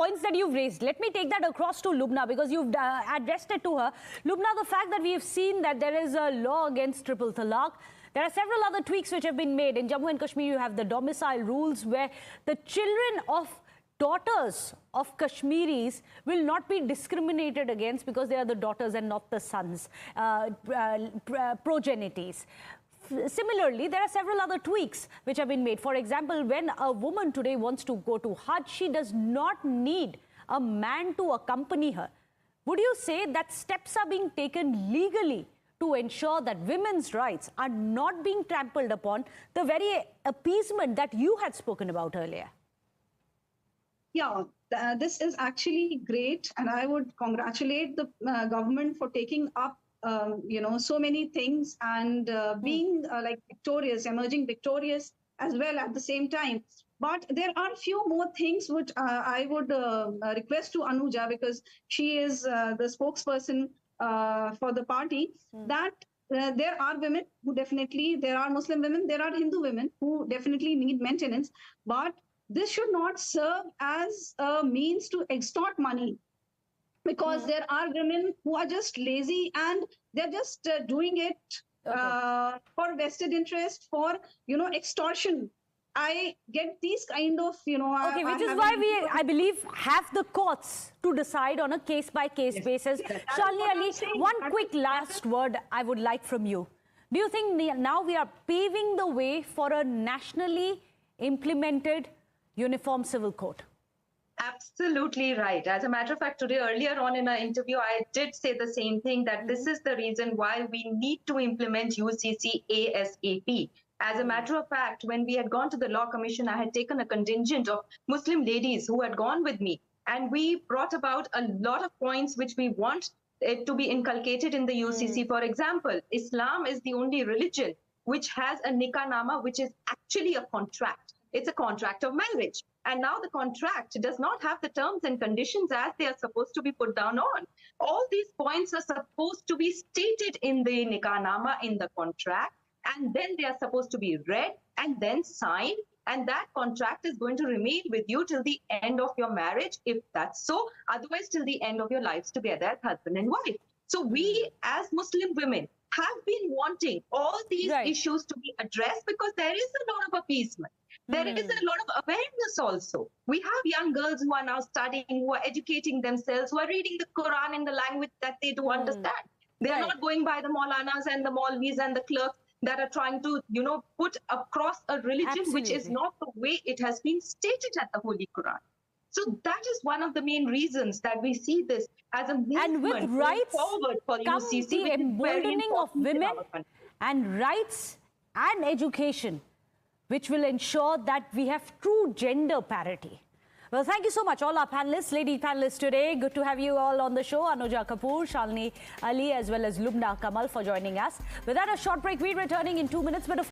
points that you've raised. Let me take that across to Lubna because you've addressed it to her. Lubna, the fact that we have seen that there is a law against triple talaq, there are several other tweaks which have been made. In Jammu and Kashmir, you have the domicile rules where the children of daughters of Kashmiris will not be discriminated against because they are the daughters and not the sons, progenitors. Similarly, there are several other tweaks which have been made. For example, when a woman today wants to go to Hajj, she does not need a man to accompany her. Would you say that steps are being taken legally to ensure that women's rights are not being trampled upon, the very appeasement that you had spoken about earlier? Yeah, this is actually great, and I would congratulate the government for taking up so many things and being like victorious, emerging victorious as well at the same time. But there are few more things which I would request to Anuja, because she is the spokesperson for the party, that there are women who definitely, there are Muslim women, there are Hindu women who definitely need maintenance, but this should not serve as a means to extort money. Because there are women who are just lazy and they're just doing it for vested interest, for, extortion. I get these kind of, Okay, which is why we, I believe, have the courts to decide on a case-by-case basis. Shalini Ali, one quick last word I would like from you. Do you think now we are paving the way for a nationally implemented uniform civil code? Absolutely right. As a matter of fact, today, earlier on in our interview, I did say the same thing, that this is the reason why we need to implement UCC ASAP. As a matter of fact, when we had gone to the Law Commission, I had taken a contingent of Muslim ladies who had gone with me, and we brought about a lot of points which we want it to be inculcated in the UCC. For example, Islam is the only religion which has a Nikahnama, which is actually a contract. It's a contract of marriage. And now the contract does not have the terms and conditions as they are supposed to be put down on. All these points are supposed to be stated in the Nikahnama, in the contract, and then they are supposed to be read and then signed. And that contract is going to remain with you till the end of your marriage, if that's so. Otherwise, till the end of your lives together as husband and wife. So we, as Muslim women, have been wanting all these issues to be addressed, because there is a lot of appeasement. There is a lot of awareness also. We have young girls who are now studying, who are educating themselves, who are reading the Quran in the language that they do understand. They are not going by the Maulanas and the Maulvis and the clerks that are trying to, put across a religion which is not the way it has been stated at the Holy Quran. So that is one of the main reasons that we see this as a movement and with rights forward for comes UCC, the emboldening of women, and rights and education, which will ensure that we have true gender parity. Well, thank you so much, all our panelists, lady panelists today. Good to have you all on the show. Anuja Kapoor, Shalini Ali, as well as Lubna Kamal for joining us. Without a short break, we're returning in 2 minutes. But